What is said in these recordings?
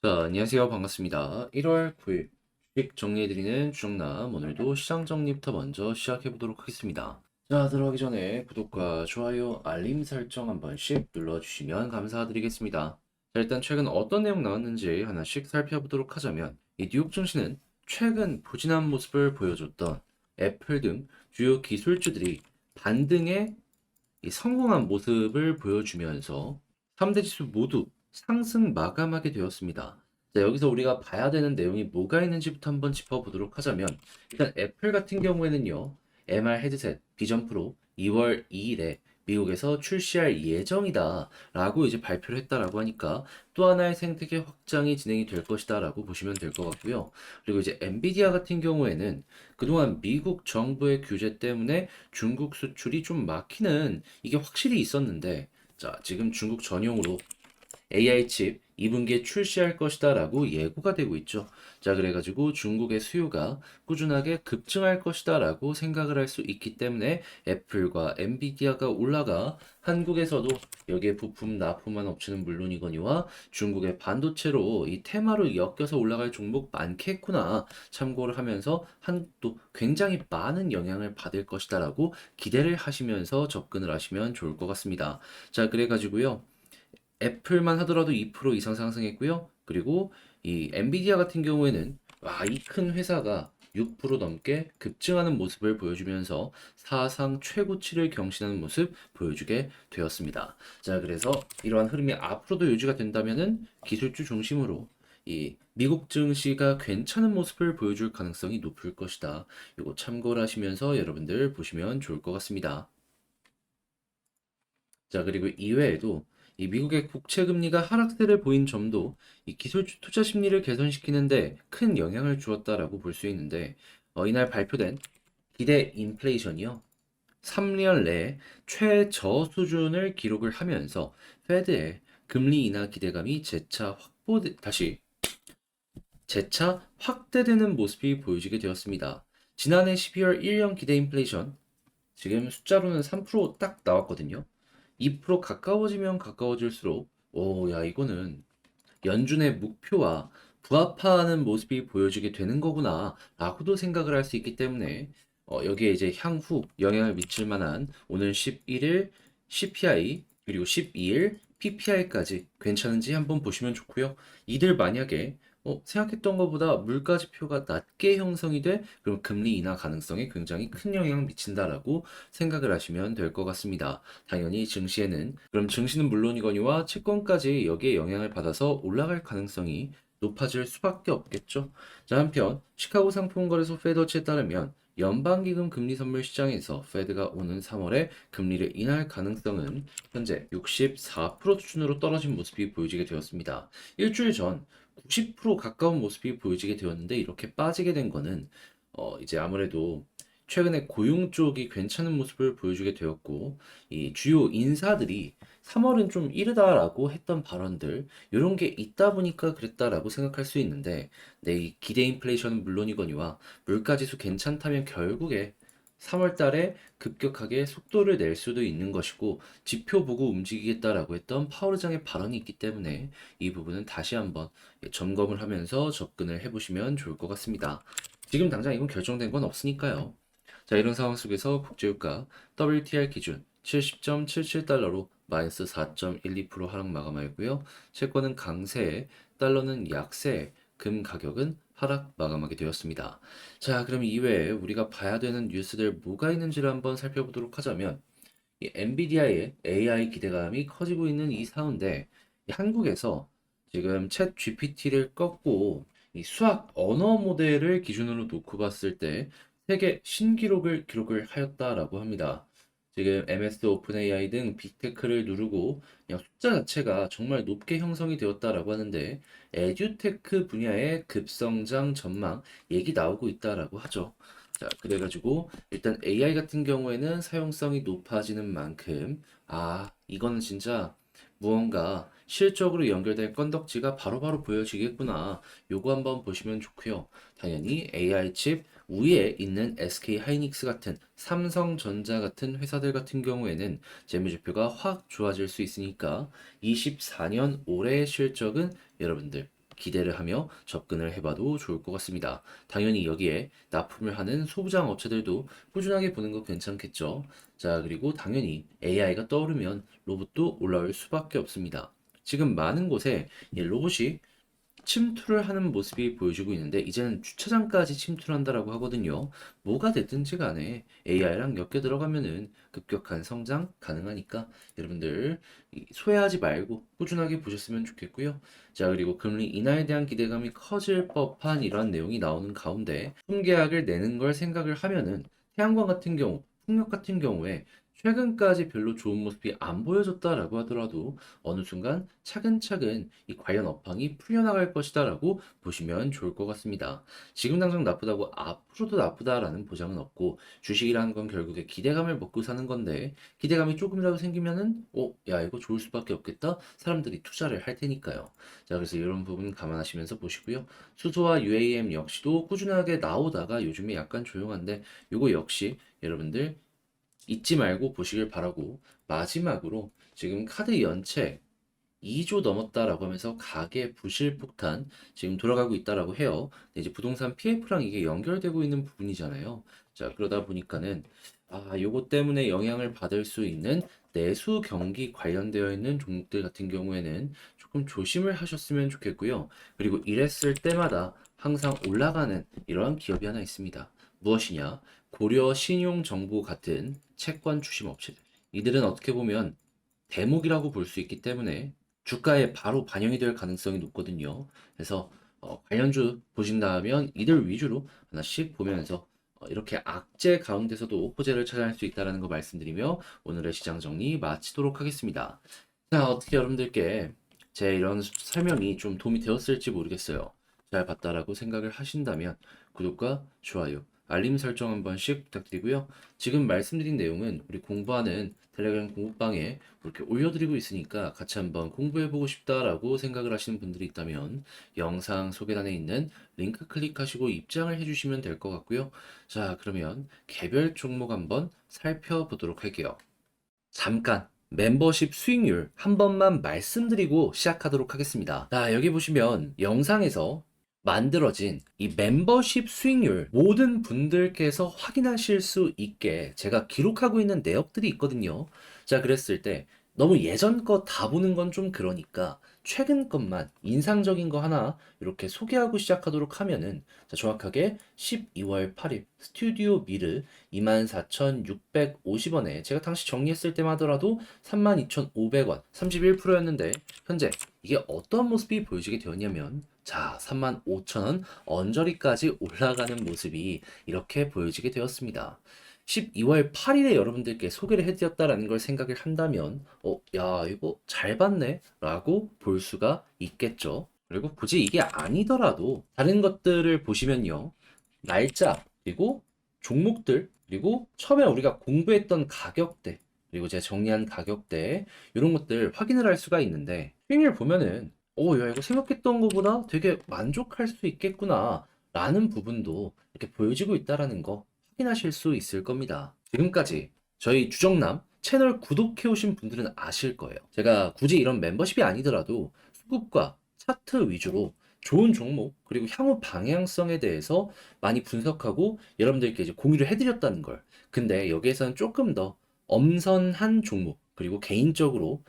자, 안녕하세요. 반갑습니다. 1월 9일 주식 정리해드리는 주정남. 오늘도 시장 정리부터 먼저 시작해보도록 하겠습니다. 자, 들어가기 전에 구독과 좋아요, 알림 설정 한 번씩 눌러주시면 감사드리겠습니다. 자, 일단 최근 어떤 내용 나왔는지 하나씩 살펴보도록 하자면, 이 뉴욕 증시는 최근 부진한 모습을 보여줬던 애플 등 주요 기술주들이 반등에 이 성공한 모습을 보여주면서 3대 지수 모두 상승 마감하게 되었습니다. 자, 여기서 우리가 봐야 되는 내용이 뭐가 있는지부터 한번 짚어보도록 하자면, 일단 애플 같은 경우에는요, MR 헤드셋 비전 프로 2월 2일에 미국에서 출시할 예정이다 라고 이제 발표를 했다라고 하니까 또 하나의 생태계 확장이 진행이 될 것이다 라고 보시면 될 것 같고요. 그리고 이제 엔비디아 같은 경우에는 그동안 미국 정부의 규제 때문에 중국 수출이 좀 막히는 이게 확실히 있었는데, 자, 지금 중국 전용으로 AI 칩 2분기에 출시할 것이다 라고 예고가 되고 있죠. 자, 그래가지고 중국의 수요가 꾸준하게 급증할 것이다 라고 생각을 할 수 있기 때문에 애플과 엔비디아가 올라가 한국에서도 여기에 부품 납품한 업체는 물론이거니와 중국의 반도체로 이 테마로 엮여서 올라갈 종목 많겠구나 참고를 하면서 한국도 굉장히 많은 영향을 받을 것이다 라고 기대를 하시면서 접근을 하시면 좋을 것 같습니다. 자, 그래가지고요. 애플만 하더라도 2% 이상 상승했고요. 그리고 이 엔비디아 같은 경우에는 와, 이 큰 회사가 6% 넘게 급증하는 모습을 보여주면서 사상 최고치를 경신하는 모습 보여주게 되었습니다. 자, 그래서 이러한 흐름이 앞으로도 유지가 된다면은 기술주 중심으로 이 미국 증시가 괜찮은 모습을 보여줄 가능성이 높을 것이다. 이거 참고를 하시면서 여러분들 보시면 좋을 것 같습니다. 자, 그리고 이외에도 이 미국의 국채 금리가 하락세를 보인 점도 이 기술주 투자 심리를 개선시키는데 큰 영향을 주었다라고 볼 수 있는데, 이날 발표된 기대 인플레이션이요. 3년 내에 최저 수준을 기록을 하면서 페드의 금리 인하 기대감이 재차 확대되는 모습이 보여지게 되었습니다. 지난해 12월 1년 기대 인플레이션 지금 숫자로는 3%딱 나왔거든요. 2% 가까워지면 가까워질수록 오, 야, 이거는 연준의 목표와 부합하는 모습이 보여지게 되는 거구나 라고도 생각을 할 수 있기 때문에 여기에 이제 향후 영향을 미칠 만한 오늘 11일 CPI 그리고 12일 PPI까지 괜찮은지 한번 보시면 좋고요. 이들 만약에 생각했던 것보다 물가 지표가 낮게 형성이 돼 그럼 금리 인하 가능성에 굉장히 큰 영향을 미친다라고 생각을 하시면 될 것 같습니다. 당연히 증시에는 그럼 증시는 물론이거니와 채권까지 여기에 영향을 받아서 올라갈 가능성이 높아질 수밖에 없겠죠. 자, 한편 시카고 상품거래소 페더치에 따르면 연방기금 금리 선물 시장에서 페드가 오는 3월에 금리를 인하할 가능성은 현재 64% 수준으로 떨어진 모습이 보여지게 되었습니다. 일주일 전 90% 가까운 모습이 보여지게 되었는데 이렇게 빠지게 된 거는 이제 아무래도 최근에 고용 쪽이 괜찮은 모습을 보여주게 되었고, 이 주요 인사들이 3월은 좀 이르다라고 했던 발언들, 이런 게 있다 보니까 그랬다라고 생각할 수 있는데, 이 기대 인플레이션은 물론이거니와 물가지수 괜찮다면 결국에 3월 달에 급격하게 속도를 낼 수도 있는 것이고, 지표 보고 움직이겠다라고 했던 파월 의장의 발언이 있기 때문에 이 부분은 다시 한번 점검을 하면서 접근을 해보시면 좋을 것 같습니다. 지금 당장 이건 결정된 건 없으니까요. 자, 이런 상황 속에서 국제유가 WTI 기준 70.77달러로 마이너스 4.12% 하락 마감하였고요. 채권은 강세, 달러는 약세, 금 가격은 하락 마감하게 되었습니다. 자, 그럼 이외에 우리가 봐야 되는 뉴스들 뭐가 있는지를 한번 살펴보도록 하자면 이 엔비디아의 AI 기대감이 커지고 있는 이 사운데 이 한국에서 지금 챗 GPT를 꺾고 이 수학 언어 모델을 기준으로 놓고 봤을 때 세계 신기록을 기록을 하였다라고 합니다. 지금 MS 오픈 AI 등 빅테크를 누르고 그냥 숫자 자체가 정말 높게 형성이 되었다라고 하는데 에듀테크 분야의 급성장 전망 얘기 나오고 있다라고 하죠. 자, 그래가지고 일단 AI 같은 경우에는 사용성이 높아지는 만큼 이거는 진짜 무언가 실적으로 연결된 건덕지가 바로바로 보여지겠구나. 요거 한번 보시면 좋고요. 당연히 AI 칩 위에 있는 SK 하이닉스 같은 삼성전자 같은 회사들 같은 경우에는 재무제표가 확 좋아질 수 있으니까 24년 올해의 실적은 여러분들 기대를 하며 접근을 해봐도 좋을 것 같습니다. 당연히 여기에 납품을 하는 소부장 업체들도 꾸준하게 보는 거 괜찮겠죠. 자, 그리고 당연히 AI가 떠오르면 로봇도 올라올 수밖에 없습니다. 지금 많은 곳에 이 로봇이 침투를 하는 모습이 보여지고 있는데 이제는 주차장까지 침투를 한다라고 하거든요. 뭐가 됐든지 간에 AI랑 엮여 들어가면은 급격한 성장 가능하니까 여러분들 소외하지 말고 꾸준하게 보셨으면 좋겠고요. 자, 그리고 금리 인하에 대한 기대감이 커질 법한 이러한 내용이 나오는 가운데 품계약을 내는 걸 생각을 하면은 태양광 같은 경우, 풍력 같은 경우에 최근까지 별로 좋은 모습이 안 보여줬다라고 하더라도 어느 순간 차근차근 이 관련 업황이 풀려나갈 것이다라고 보시면 좋을 것 같습니다. 지금 당장 나쁘다고 앞으로도 나쁘다라는 보장은 없고 주식이라는 건 결국에 기대감을 먹고 사는 건데 기대감이 조금이라도 생기면은 야 이거 좋을 수밖에 없겠다. 사람들이 투자를 할 테니까요. 자, 그래서 이런 부분 감안하시면서 보시고요. 수소와 UAM 역시도 꾸준하게 나오다가 요즘에 약간 조용한데 요거 역시 여러분들 잊지 말고 보시길 바라고 마지막으로 지금 카드 연체 2조 넘었다라고 하면서 가계 부실 폭탄 지금 돌아가고 있다라고 해요. 근데 이제 부동산 PF랑 이게 연결되고 있는 부분이잖아요. 자, 그러다 보니까는 요거 때문에 영향을 받을 수 있는 내수 경기 관련되어 있는 종목들 같은 경우에는 조금 조심을 하셨으면 좋겠고요. 그리고 이랬을 때마다 항상 올라가는 이러한 기업이 하나 있습니다. 무엇이냐? 고려 신용정보 같은 채권 추심 업체들. 이들은 어떻게 보면 대목이라고 볼 수 있기 때문에 주가에 바로 반영이 될 가능성이 높거든요. 그래서 관련주 보신다면 이들 위주로 하나씩 보면서 이렇게 악재 가운데서도 호재를 찾아낼 수 있다는 거 말씀드리며 오늘의 시장 정리 마치도록 하겠습니다. 자, 어떻게 여러분들께 제 이런 설명이 좀 도움이 되었을지 모르겠어요. 잘 봤다라고 생각을 하신다면 구독과 좋아요, 알림 설정 한 번씩 부탁드리고요. 지금 말씀드린 내용은 우리 공부하는 텔레그램 공부방에 이렇게 올려드리고 있으니까 같이 한번 공부해보고 싶다라고 생각을 하시는 분들이 있다면 영상 소개란에 있는 링크 클릭하시고 입장을 해주시면 될 것 같고요. 자, 그러면 개별 종목 한번 살펴보도록 할게요. 잠깐 멤버십 수익률 한 번만 말씀드리고 시작하도록 하겠습니다. 자, 여기 보시면 영상에서 만들어진 이 멤버십 수익률 모든 분들께서 확인하실 수 있게 제가 기록하고 있는 내역들이 있거든요. 자, 그랬을 때 너무 예전 거 다 보는 건 좀 그러니까 최근 것만 인상적인 거 하나 이렇게 소개하고 시작하도록 하면은 자, 정확하게 12월 8일 스튜디오 미르 24,650원에 제가 당시 정리했을 때만 하더라도 32,500원 31%였는데 현재 이게 어떤 모습이 보여지게 되었냐면 자, 35,000원 언저리까지 올라가는 모습이 이렇게 보여지게 되었습니다. 12월 8일에 여러분들께 소개를 해드렸다라는 걸 생각을 한다면 야, 이거 잘 봤네 라고 볼 수가 있겠죠. 그리고 굳이 이게 아니더라도 다른 것들을 보시면요. 날짜, 그리고 종목들, 그리고 처음에 우리가 공부했던 가격대, 그리고 제가 정리한 가격대, 이런 것들 확인을 할 수가 있는데, 수익률 보면은, 야, 이거 생각했던 것보다 되게 만족할 수 있겠구나, 라는 부분도 이렇게 보여지고 있다라는 거 확인하실 수 있을 겁니다. 지금까지 저희 주정남 채널 구독해 오신 분들은 아실 거예요. 제가 굳이 이런 멤버십이 아니더라도 수급과 차트 위주로 좋은 종목, 그리고 향후 방향성에 대해서 많이 분석하고 여러분들께 이제 공유를 해드렸다는 걸. 근데 여기에서는 조금 더 엄선한 종목, 그리고 개인적으로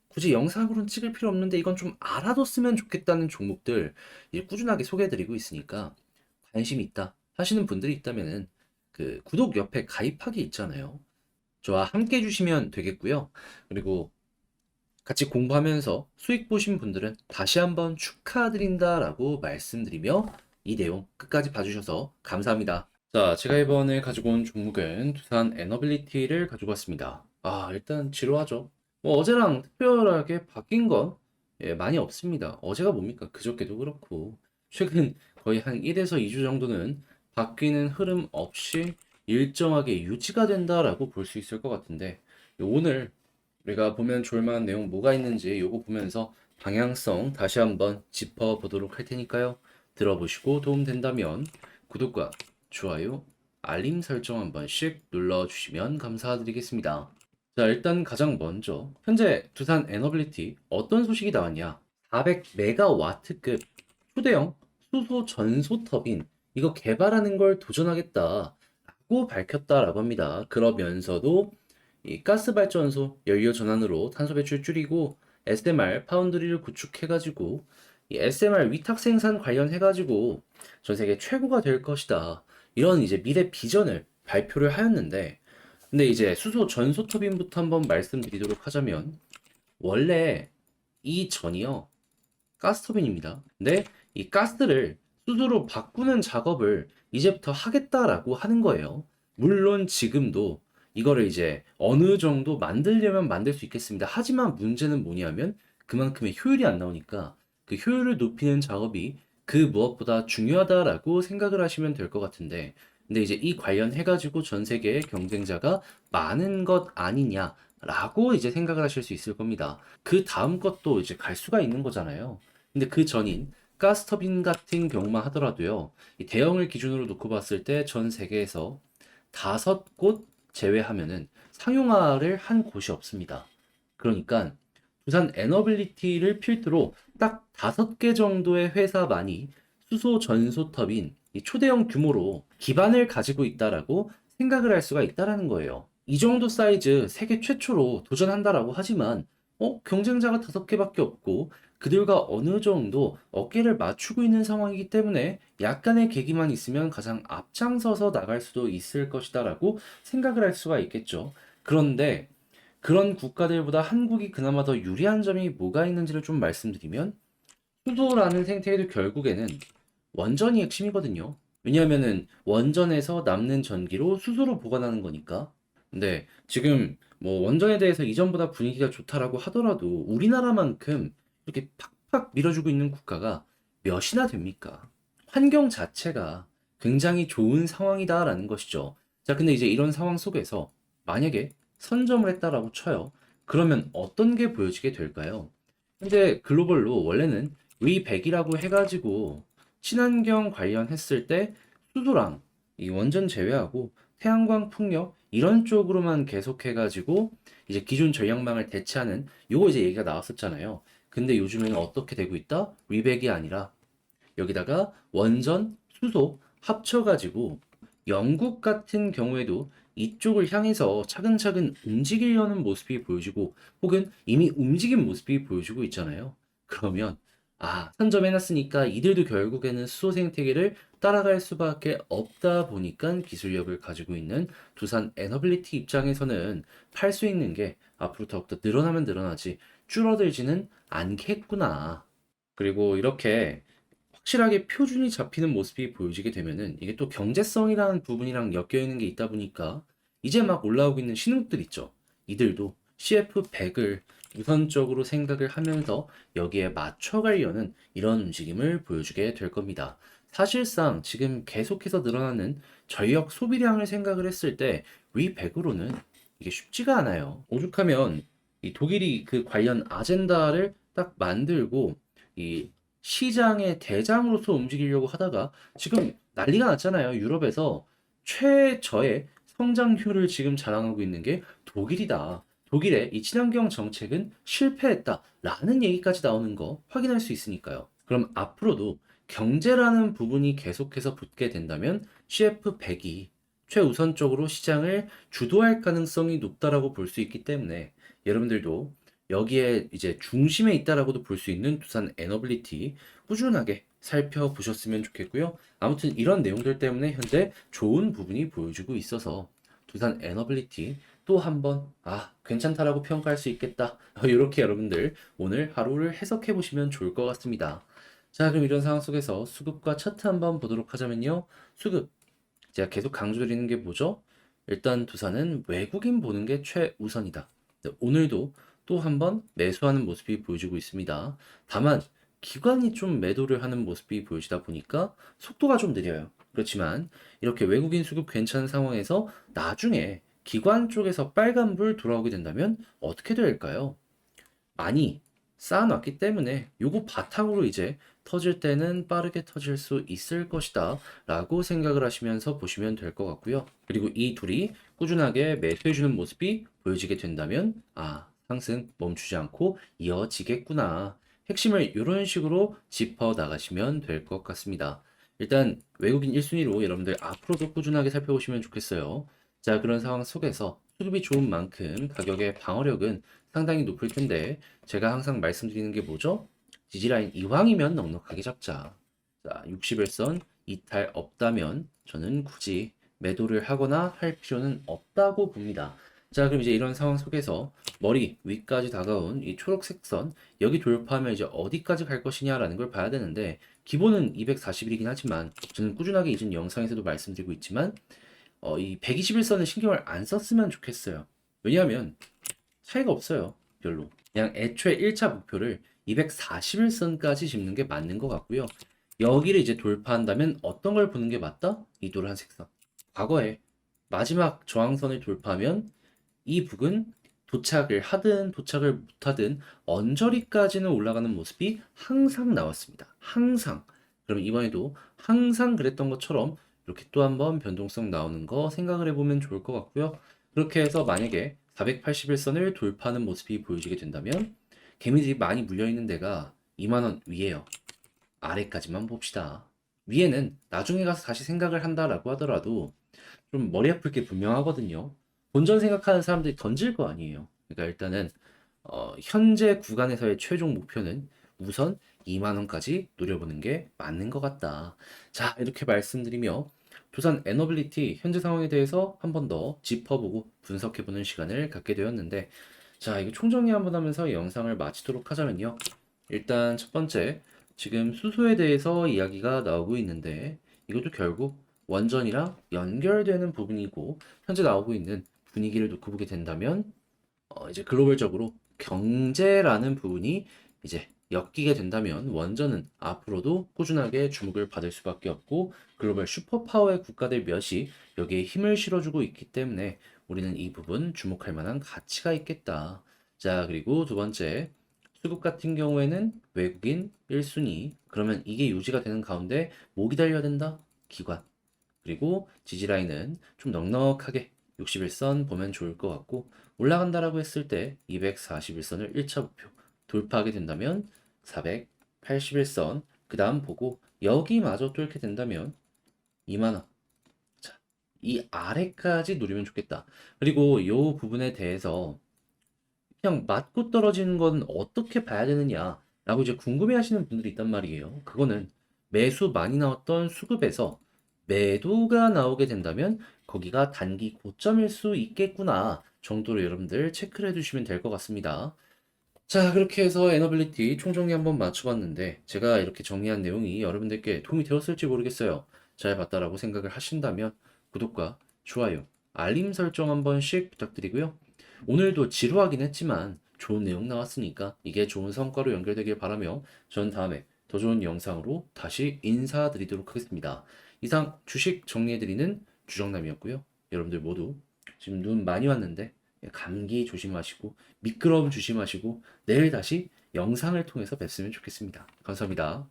굳이 영상으로는 찍을 필요 없는데 이건 좀 알아뒀으면 좋겠다는 종목들 이제 꾸준하게 소개해드리고 있으니까 관심 있다 하시는 분들이 있다면은 그 구독 옆에 가입하기 있잖아요. 저와 함께 해주시면 되겠고요. 그리고 같이 공부하면서 수익 보신 분들은 다시 한번 축하드린다라고 말씀드리며 이 내용 끝까지 봐주셔서 감사합니다. 자, 제가 이번에 가지고 온 종목은 두산 에너빌리티를 가지고 왔습니다. 일단 지루하죠. 뭐 어제랑 특별하게 바뀐 건 많이 없습니다. 어제가 뭡니까? 그저께도 그렇고 최근 거의 한 1에서 2주 정도는 바뀌는 흐름 없이 일정하게 유지가 된다라고 볼 수 있을 것 같은데 오늘 우리가 보면 좋을 만한 내용 뭐가 있는지 요거 보면서 방향성 다시 한번 짚어보도록 할 테니까요. 들어보시고 도움된다면 구독과 좋아요, 알림 설정 한 번씩 눌러주시면 감사드리겠습니다. 자, 일단 가장 먼저 현재 두산 에너빌리티 어떤 소식이 나왔냐? 400메가와트급 초대형 수소 전소 터빈 이거 개발하는 걸 도전하겠다라고 밝혔다라고 합니다. 그러면서도 이 가스 발전소 연료 전환으로 탄소 배출 줄이고 SMR 파운드리를 구축해가지고 이 SMR 위탁 생산 관련해가지고 전 세계 최고가 될 것이다. 이런 이제 미래 비전을 발표를 하였는데, 근데 이제 수소 전소 터빈부터 한번 말씀드리도록 하자면 원래 이 전이요 가스 터빈입니다. 근데 이 가스를 수소로 바꾸는 작업을 이제부터 하겠다라고 하는 거예요. 물론 지금도 이거를 이제 어느 정도 만들려면 만들 수 있겠습니다. 하지만 문제는 뭐냐면 그만큼의 효율이 안 나오니까 그 효율을 높이는 작업이 그 무엇보다 중요하다라고 생각을 하시면 될 것 같은데, 근데 이제 이 관련해가지고 전 세계의 경쟁자가 많은 것 아니냐라고 이제 생각을 하실 수 있을 겁니다. 그 다음 것도 이제 갈 수가 있는 거잖아요. 근데 그 전인 가스터빈 같은 경우만 하더라도요, 이 대형을 기준으로 놓고 봤을 때 전 세계에서 5곳 제외하면은 상용화를 한 곳이 없습니다. 그러니까 두산 에너빌리티를 필두로 딱 5개 정도의 회사만이 수소 전소 터빈 이 초대형 규모로 기반을 가지고 있다라고 생각을 할 수가 있다라는 거예요. 이 정도 사이즈 세계 최초로 도전한다라고 하지만 경쟁자가 5개밖에 없고 그들과 어느 정도 어깨를 맞추고 있는 상황이기 때문에 약간의 계기만 있으면 가장 앞장서서 나갈 수도 있을 것이다라고 생각을 할 수가 있겠죠. 그런데 그런 국가들보다 한국이 그나마 더 유리한 점이 뭐가 있는지를 좀 말씀드리면 수소라는 생태계도 결국에는 원전이 핵심이거든요. 왜냐하면은 원전에서 남는 전기로 수소로 보관하는 거니까. 근데 지금 뭐 원전에 대해서 이전보다 분위기가 좋다라고 하더라도 우리나라만큼 이렇게 팍팍 밀어주고 있는 국가가 몇이나 됩니까? 환경 자체가 굉장히 좋은 상황이다라는 것이죠. 자, 근데 이제 이런 상황 속에서 만약에 선점을 했다라고 쳐요. 그러면 어떤 게 보여지게 될까요? 현재 글로벌로 원래는 V100이라고 해가지고 친환경 관련했을 때 수소랑 이 원전 제외하고 태양광 풍력 이런 쪽으로만 계속해가지고 이제 기존 전력망을 대체하는 요거 이제 얘기가 나왔었잖아요. 근데 요즘에는 어떻게 되고 있다? V100이 아니라 여기다가 원전, 수소 합쳐가지고 영국 같은 경우에도 이쪽을 향해서 차근차근 움직이려는 모습이 보여지고 혹은 이미 움직인 모습이 보여지고 있잖아요. 그러면 선점해놨으니까 이들도 결국에는 수소 생태계를 따라갈 수밖에 없다 보니까 기술력을 가지고 있는 두산 에너빌리티 입장에서는 팔 수 있는 게 앞으로 더욱더 늘어나면 늘어나지 줄어들지는 않겠구나. 그리고 이렇게 확실하게 표준이 잡히는 모습이 보여지게 되면은 이게 또 경제성이라는 부분이랑 엮여 있는 게 있다 보니까 이제 막 올라오고 있는 신흥국들 있죠. 이들도 CF100을 우선적으로 생각을 하면서 여기에 맞춰가려는 이런 움직임을 보여주게 될 겁니다. 사실상 지금 계속해서 늘어나는 전력 소비량을 생각을 했을 때 위100으로는 이게 쉽지가 않아요. 오죽하면 이 독일이 그 관련 아젠다를 딱 만들고 이 시장의 대장으로서 움직이려고 하다가 지금 난리가 났잖아요. 유럽에서 최저의 성장률을 지금 자랑하고 있는 게 독일이다. 독일의 이 친환경 정책은 실패했다라는 얘기까지 나오는 거 확인할 수 있으니까요. 그럼 앞으로도 경제라는 부분이 계속해서 붙게 된다면 CF100이 최우선적으로 시장을 주도할 가능성이 높다라고 볼 수 있기 때문에 여러분들도 여기에 이제 중심에 있다라고도 볼 수 있는 두산 에너빌리티 꾸준하게 살펴보셨으면 좋겠고요. 아무튼 이런 내용들 때문에 현재 좋은 부분이 보여주고 있어서 두산 에너빌리티 또 한번 괜찮다라고 평가할 수 있겠다. 이렇게 여러분들 오늘 하루를 해석해 보시면 좋을 것 같습니다. 자, 그럼 이런 상황 속에서 수급과 차트 한번 보도록 하자면요. 수급 제가 계속 강조드리는 게 뭐죠? 일단 두산은 외국인 보는 게 최우선이다. 네, 오늘도 또 한번 매수하는 모습이 보여지고 있습니다. 다만 기관이 좀 매도를 하는 모습이 보여지다 보니까 속도가 좀 느려요. 그렇지만 이렇게 외국인 수급 괜찮은 상황에서 나중에 기관 쪽에서 빨간불 돌아오게 된다면 어떻게 될까요? 많이 쌓아놨기 때문에 요거 바탕으로 이제 터질 때는 빠르게 터질 수 있을 것이다 라고 생각을 하시면서 보시면 될 것 같고요. 그리고 이 둘이 꾸준하게 매수해주는 모습이 보여지게 된다면 상승 멈추지 않고 이어지겠구나 핵심을 이런 식으로 짚어 나가시면 될 것 같습니다. 일단 외국인 1순위로 여러분들 앞으로도 꾸준하게 살펴보시면 좋겠어요. 자, 그런 상황 속에서 수급이 좋은 만큼 가격의 방어력은 상당히 높을 텐데 제가 항상 말씀드리는 게 뭐죠? 지지라인 이왕이면 넉넉하게 잡자. 자, 60일선 이탈 없다면 저는 굳이 매도를 하거나 할 필요는 없다고 봅니다. 자, 그럼 이제 이런 상황 속에서 머리 위까지 다가온 이 초록색 선, 여기 돌파하면 이제 어디까지 갈 것이냐라는 걸 봐야 되는데, 기본은 240일이긴 하지만, 저는 꾸준하게 이전 영상에서도 말씀드리고 있지만, 이 121선은 신경을 안 썼으면 좋겠어요. 왜냐하면 차이가 없어요. 별로. 그냥 애초에 1차 목표를 241선까지 짚는 게 맞는 것 같고요. 여기를 이제 돌파한다면 어떤 걸 보는 게 맞다? 이 노란색 선. 과거에 마지막 저항선을 돌파하면 이 북은 도착을 하든 도착을 못하든 언저리까지는 올라가는 모습이 항상 나왔습니다. 항상. 그럼 이번에도 항상 그랬던 것처럼 이렇게 또 한번 변동성 나오는 거 생각을 해보면 좋을 것 같고요. 그렇게 해서 만약에 481선을 돌파하는 모습이 보여지게 된다면 개미들이 많이 물려있는 데가 2만원 위에요. 아래까지만 봅시다. 위에는 나중에 가서 다시 생각을 한다라고 하더라도 좀 머리 아플 게 분명하거든요. 본전 생각하는 사람들이 던질 거 아니에요. 그러니까 일단은 현재 구간에서의 최종 목표는 우선 2만 원까지 노려보는 게 맞는 것 같다. 자, 이렇게 말씀드리며 두산 에너빌리티 현재 상황에 대해서 한 번 더 짚어보고 분석해보는 시간을 갖게 되었는데, 자, 이거 총정리 한번 하면서 영상을 마치도록 하자면요. 일단 첫 번째, 지금 수소에 대해서 이야기가 나오고 있는데, 이것도 결국 원전이랑 연결되는 부분이고, 현재 나오고 있는 분위기를 놓고 보게 된다면, 이제 글로벌적으로 경제라는 부분이 이제 엮이게 된다면 원전은 앞으로도 꾸준하게 주목을 받을 수밖에 없고 글로벌 슈퍼파워의 국가들 몇이 여기에 힘을 실어주고 있기 때문에 우리는 이 부분 주목할 만한 가치가 있겠다. 자, 그리고 두 번째, 수급 같은 경우에는 외국인 1순위. 그러면 이게 유지가 되는 가운데 뭐 기다려야 된다? 기관. 그리고 지지라인은 좀 넉넉하게 61선 보면 좋을 것 같고 올라간다라고 했을 때 241선을 1차 목표 돌파하게 된다면 481선 그 다음 보고 여기마저 뚫게 된다면 2만원. 자, 이 아래까지 노리면 좋겠다. 그리고 이 부분에 대해서 그냥 맞고 떨어지는 건 어떻게 봐야 되느냐라고 이제 궁금해 하시는 분들이 있단 말이에요. 그거는 매수 많이 나왔던 수급에서 매도가 나오게 된다면 거기가 단기 고점일 수 있겠구나 정도로 여러분들 체크를 해두시면 될 것 같습니다. 자, 그렇게 해서 에너빌리티 총정리 한번 맞춰봤는데 제가 이렇게 정리한 내용이 여러분들께 도움이 되었을지 모르겠어요. 잘 봤다라고 생각을 하신다면 구독과 좋아요, 알림 설정 한 번씩 부탁드리고요. 오늘도 지루하긴 했지만 좋은 내용 나왔으니까 이게 좋은 성과로 연결되길 바라며 전 다음에 더 좋은 영상으로 다시 인사드리도록 하겠습니다. 이상 주식 정리해드리는 주정남이었고요. 여러분들 모두 지금 눈 많이 왔는데 감기 조심하시고 미끄러움 조심하시고 내일 다시 영상을 통해서 뵙으면 좋겠습니다. 감사합니다.